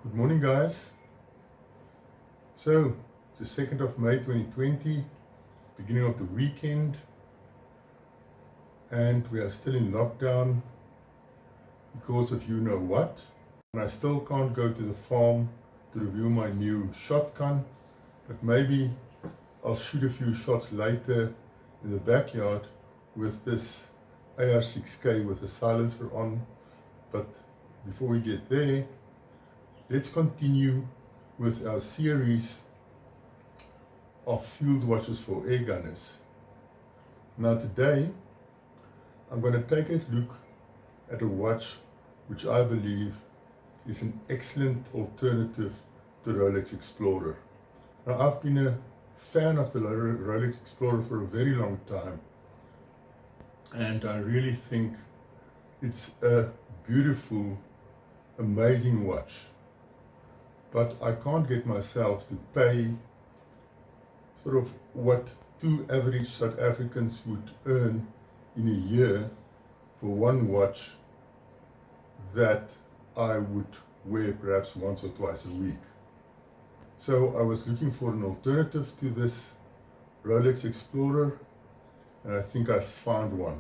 Good morning, guys. So it's the 2nd of May 2020, beginning of the weekend, and we are still in lockdown because of you know what. And I still can't go to the farm to review my new shotgun, but maybe I'll shoot a few shots later in the backyard with this AR6K with the silencer on. But before we get there, let's continue with our series of field watches for Airgunners. Now today, I'm going to take a look at a watch which I believe is an excellent alternative to Rolex Explorer. Now I've been a fan of the Rolex Explorer for a very long time, and I really think it's a beautiful, amazing watch. But I can't get myself to pay sort of what two average South Africans would earn in a year for one watch that I would wear perhaps once or twice a week. So I was looking for an alternative to this Rolex Explorer, and I think I found one.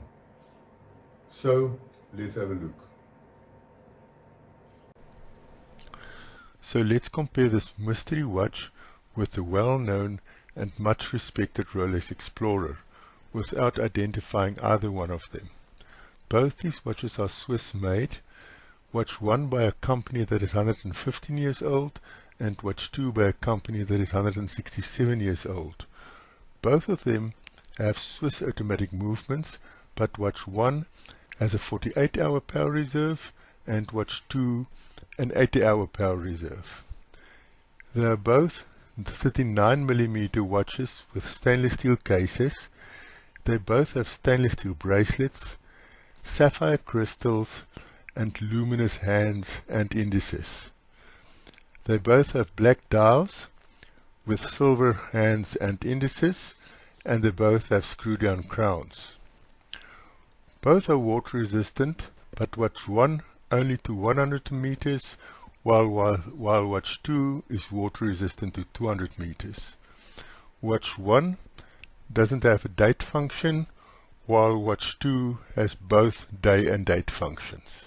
So let's have a look. So let's compare this mystery watch with the well-known and much respected Rolex Explorer without identifying either one of them. Both these watches are Swiss made, watch 1 by a company that is 115 years old and watch 2 by a company that is 167 years old. Both of them have Swiss automatic movements, but watch 1 has a 48-hour power reserve and watch 2 an 80-hour power reserve. They are both 39mm watches with stainless steel cases. They both have stainless steel bracelets, sapphire crystals, and luminous hands and indices. They both have black dials with silver hands and indices, and they both have screw-down crowns. Both are water resistant, but watch 1 only to 100 meters, while watch 2 is water resistant to 200 meters. Watch 1 doesn't have a date function, while watch 2 has both day and date functions.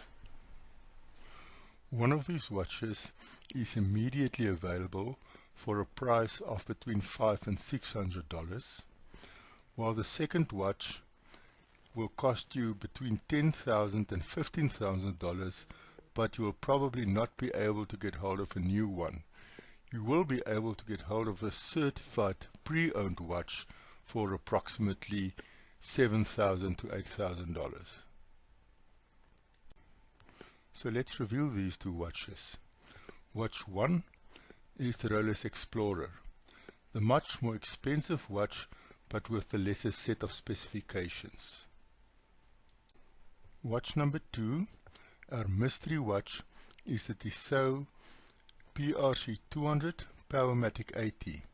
One of these watches is immediately available for a price of between $500 and $600, while the second watch will cost you between $10,000 and $15,000, but you will probably not be able to get hold of a new one. You will be able to get hold of a certified pre-owned watch for approximately $7,000 to $8,000. So let's review these two watches. Watch 1 is the Rolex Explorer, the much more expensive watch but with the lesser set of specifications. Watch number 2, our mystery watch, is the TISSOT PRC 200 POWERMATIC 80.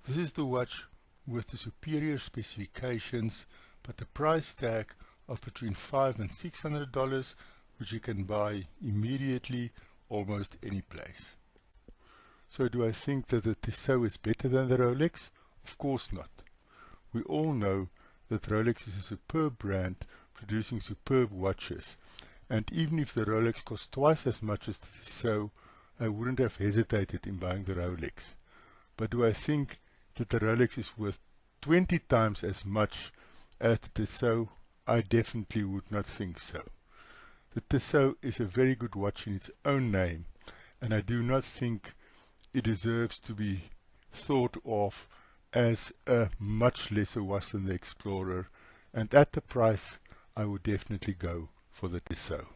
This is the watch with the superior specifications but a price tag of between $500 and $600, which you can buy immediately almost any place. So do I think that the TISSOT is better than the Rolex? Of course not. We all know that Rolex is a superb brand producing superb watches, and even if the Rolex costs twice as much as the TISSOT, I wouldn't have hesitated in buying the Rolex. But do I think that the Rolex is worth 20 times as much as the TISSOT? I definitely would not think so. The TISSOT is a very good watch in its own name, and I do not think it deserves to be thought of as a much lesser watch than the Explorer, and at the price I would definitely go for the TISSOT.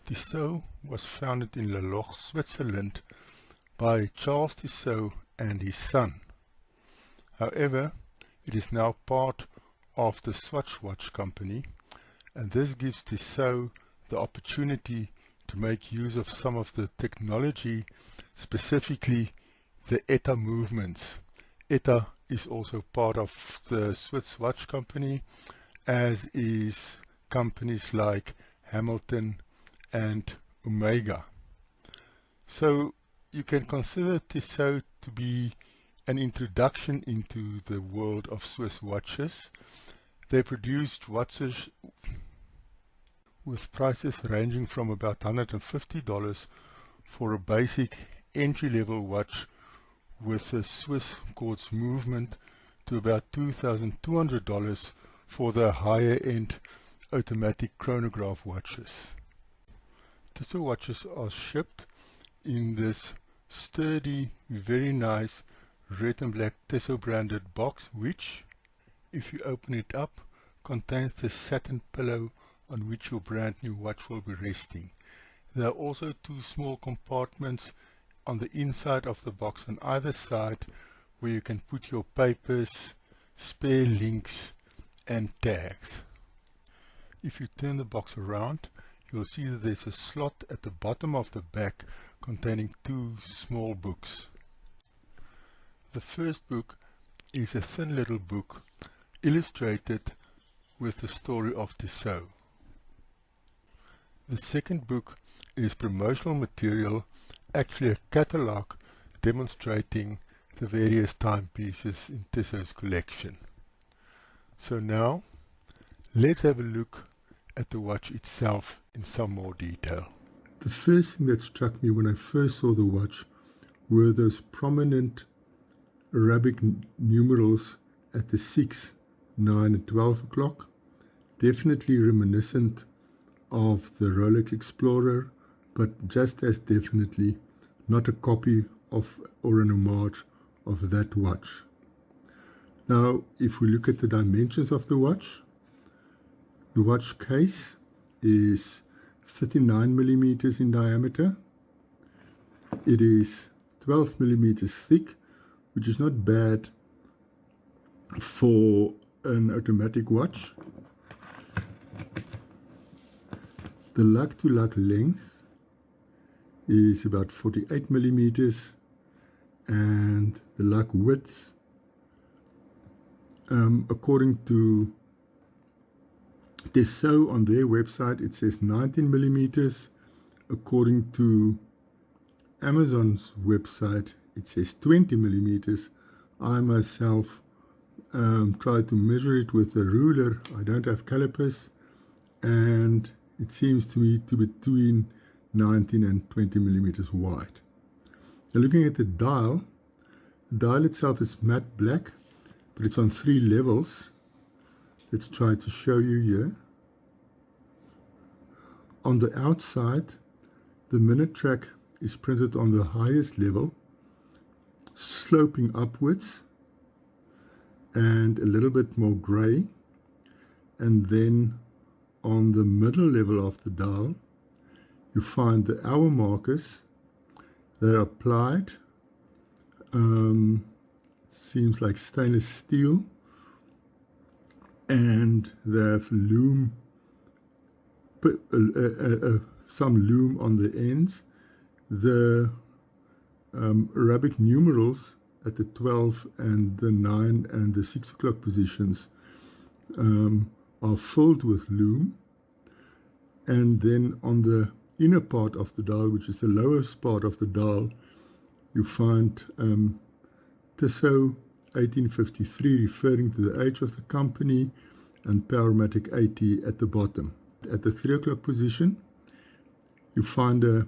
TISSOT was founded in Le Loch, Switzerland by Charles Tissot and his son. However, it is now part of the Swatch Watch Company, and this gives Tissot the opportunity to make use of some of the technology, specifically the ETA movements. ETA is also part of the Swiss Watch Company, as is companies like Hamilton and Omega. So You can consider Tissot to be an introduction into the world of Swiss watches. They produced watches with prices ranging from about $150 for a basic entry-level watch with a Swiss quartz movement to about $2,200 for the higher-end automatic chronograph watches. Tissot watches are shipped in this sturdy, very nice red and black Tissot branded box, which, if you open it up, contains the satin pillow on which your brand new watch will be resting. There are also two small compartments on the inside of the box on either side where you can put your papers, spare links and tags. If you turn the box around, you'll see that there's a slot at the bottom of the back containing two small books. The first book is a thin little book illustrated with the story of Tissot. The second book is promotional material, actually a catalogue demonstrating the various timepieces in Tissot's collection. So now, let's have a look at the watch itself in some more detail. The first thing that struck me when I first saw the watch were those prominent Arabic numerals at the 6, 9 and 12 o'clock, definitely reminiscent of the Rolex Explorer, but just as definitely not a copy of or an homage of that watch. Now, if we look at the dimensions of the watch case is 39 millimeters in diameter. It is 12 millimeters thick, which is not bad for an automatic watch. The lug-to-lug length is about 48 millimeters, and the lug width, according to Tissot on their website, it says 19 millimeters. According to Amazon's website, it says 20 millimeters. I myself tried to measure it with a ruler. I don't have calipers, and it seems to me to be between 19 and 20 millimeters wide. Now, looking at the dial itself is matte black, but it's on 3 levels. Let's try to show you here. On the outside, the minute track is printed on the highest level, sloping upwards and a little bit more gray. And then on the middle level of the dial, you find the hour markers that are applied. It seems like stainless steel, and they have Lume, some Lume on the ends. The Arabic numerals at the 12 and the 9 and the 6 o'clock positions are filled with Lume. And then on the inner part of the dial, which is the lowest part of the dial, you find Tissot 1853, referring to the age of the company, and POWERMATIC 80 at the bottom. At the 3 o'clock position, you find a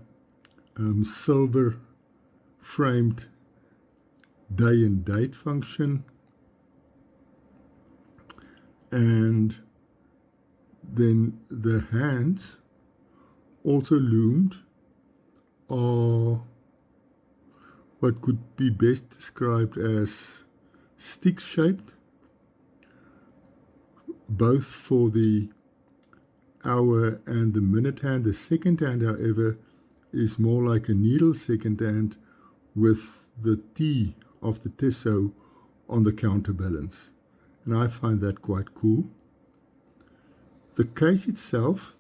silver framed day and date function, and then the hands, also loomed, are what could be best described as stick-shaped, both for the hour and the minute hand. The second hand, however, is more like a needle second hand with the T of the Tissot on the counterbalance, and I find that quite cool. The case itself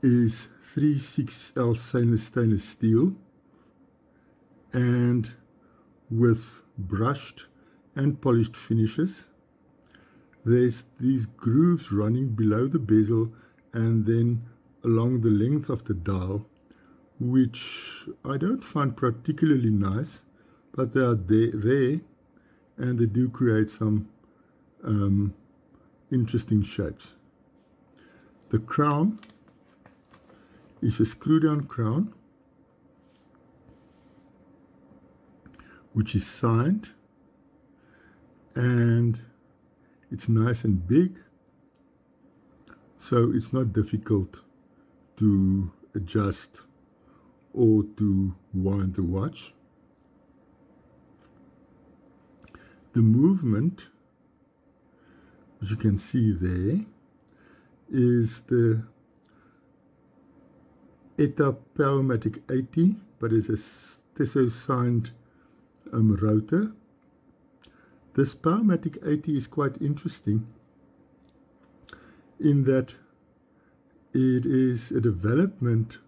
is 3/6L stainless steel, and with brushed and polished finishes. There's these grooves running below the bezel and then along the length of the dial, which I don't find particularly nice, but they are there and they do create some interesting shapes. The crown is a screw-down crown, which is signed, and it's nice and big, so it's not difficult to adjust or to wind the watch. The movement, which you can see there, is the ETA POWERMATIC 80, but it's a TISSOT signed rotor. This POWERMATIC 80 is quite interesting in that it is a development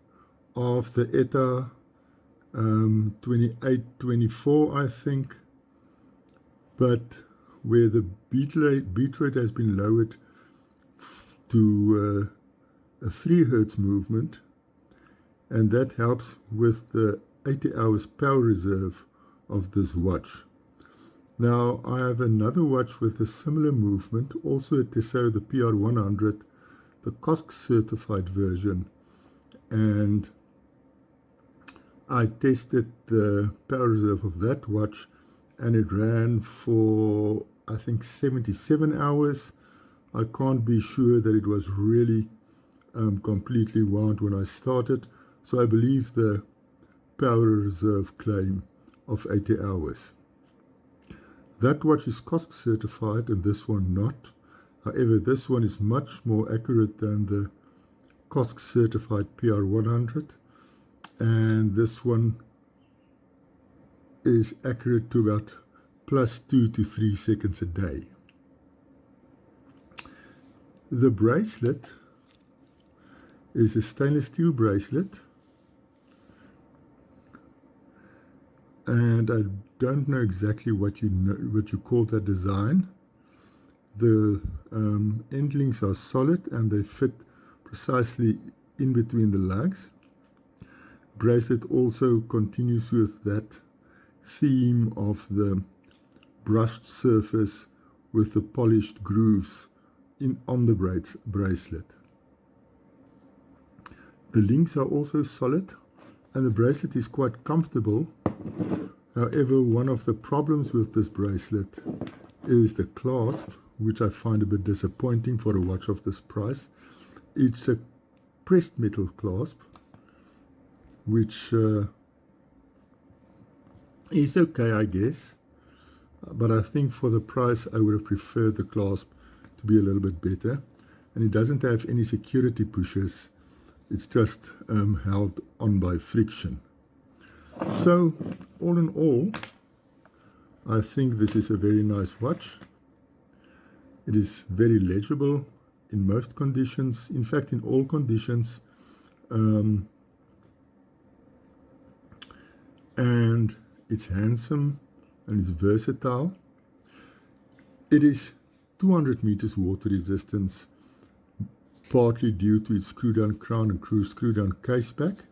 of the ETA 2824, I think, but where the beat rate has been lowered to a 3 Hz movement, and that helps with the 80 hours power reserve of this watch. Now I have another watch with a similar movement, also a TISSOT, the PR100, the COSC certified version, and I tested the power reserve of that watch, and it ran for I think 77 hours. I can't be sure that it was really completely wound when I started, so I believe the power reserve claim of 80 hours. That watch is COSC certified and this one not. However, this one is much more accurate than the COSC certified PR100, and this one is accurate to about +2 to 3 seconds a day. The bracelet is a stainless steel bracelet, and I don't know exactly what you call that design. The end links are solid and they fit precisely in between the legs. Bracelet also continues with that theme of the brushed surface with the polished grooves on the bracelet. The links are also solid and the bracelet is quite comfortable. However, one of the problems with this bracelet is the clasp, which I find a bit disappointing for a watch of this price. It's a pressed metal clasp, which is okay, I guess, but I think for the price I would have preferred the clasp to be a little bit better. And it doesn't have any security pushers, it's just held on by friction. So all in all, I think this is a very nice watch. It is very legible in most conditions, in fact in all conditions, and it's handsome and it's versatile. It is 200 meters water resistance, partly due to its screw-down crown and screw-down case back,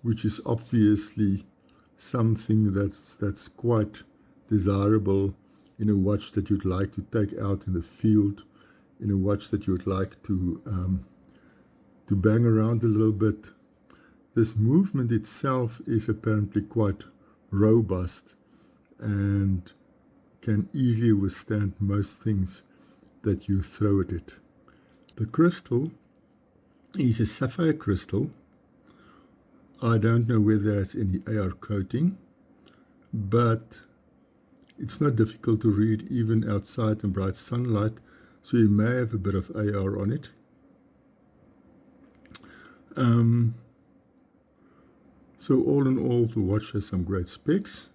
which is obviously something that's quite desirable in a watch that you'd like to take out in the field, in a watch that you would like to bang around a little bit. This movement itself is apparently quite robust and can easily withstand most things that you throw at it. The crystal is a sapphire crystal. I don't know whether there's any AR coating, but it's not difficult to read even outside in bright sunlight, so you may have a bit of AR on it. So all in all, the watch has some great specs,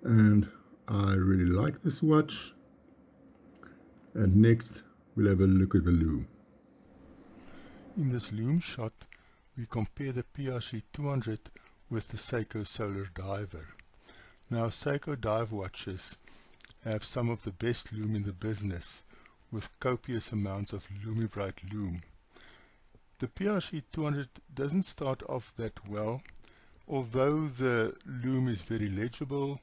and I really like this watch. And next, we'll have a look at the Lume. In this Lume shot, we compare the PRC 200 with the Seiko Solar Diver. Now, Seiko dive watches have some of the best lume in the business, with copious amounts of Lume-bright lume, The PRC 200 doesn't start off that well. Although the lume is very legible,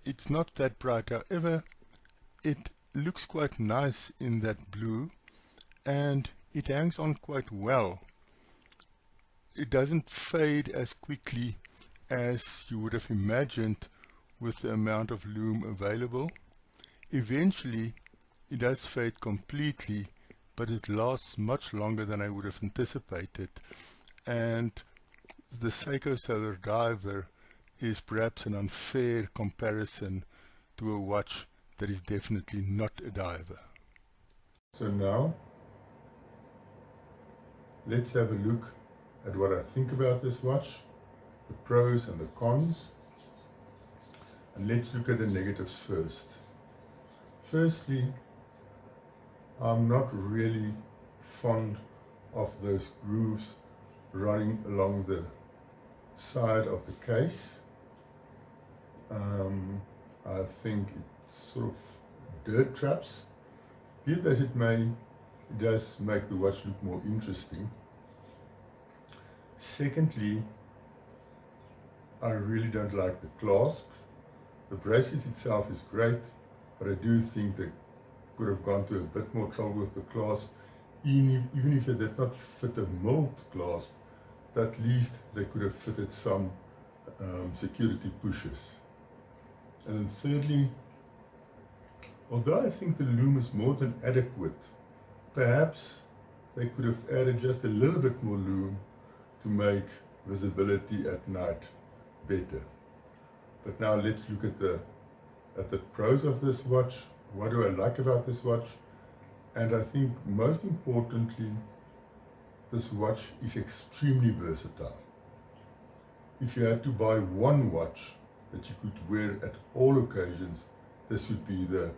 it's not that bright. However, it looks quite nice in that blue and it hangs on quite well. It doesn't fade as quickly as you would have imagined with the amount of lume available. Eventually it does fade completely, but it lasts much longer than I would have anticipated, and the Seiko Solar Diver is perhaps an unfair comparison to a watch that is definitely not a diver. So now let's have a look at what I think about this watch, the pros and the cons, and let's look at the negatives first. Firstly, I'm not really fond of those grooves running along the side of the case. I think it's sort of dirt traps. Be it as it may, it does make the watch look more interesting. Secondly, I really don't like the clasp. The bracelet itself is great, but I do think they could have gone to a bit more trouble with the clasp. Even if they did not fit a milled clasp, at least they could have fitted some security pushes. And then thirdly, although I think the lume is more than adequate, perhaps they could have added just a little bit more lume to make visibility at night better. But now let's look at the pros of this watch. What do I like about this watch? And I think most importantly, this watch is extremely versatile. If you had to buy one watch that you could wear at all occasions, this would be the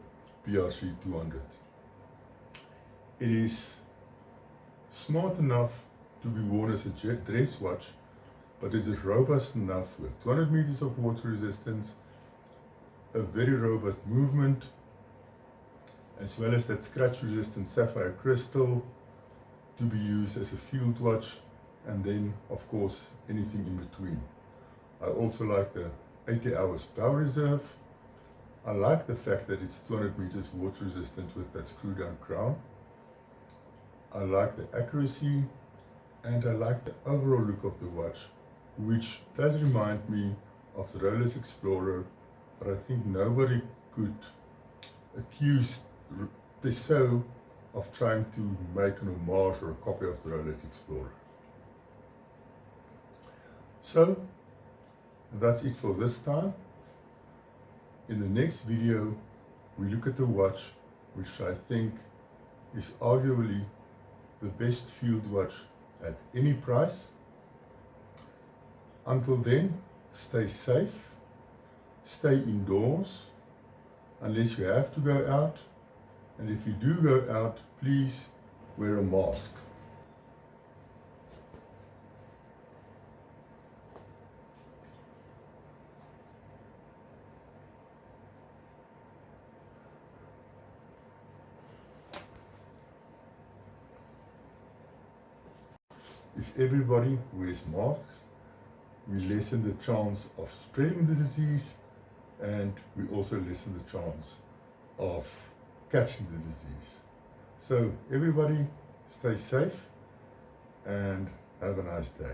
PRC 200. It is smart enough to be worn as a dress watch, but it is robust enough with 200 meters of water resistance, a very robust movement, as well as that scratch resistant sapphire crystal to be used as a field watch, and then of course anything in between. I also like the 80 hours power reserve. I like the fact that it's 200 meters water resistant with that screw down crown. I like the accuracy, and I like the overall look of the watch, which does remind me of the Rolex Explorer, but I think nobody could accuse TISSOT of trying to make an homage or a copy of the Rolex Explorer. So that's it for this time. In the next video, we look at the watch, which I think is arguably the best field watch at any price. Until then, stay safe, stay indoors, unless you have to go out, and if you do go out, please wear a mask. If everybody wears masks, we lessen the chance of spreading the disease, and we also lessen the chance of catching the disease. So everybody stay safe and have a nice day.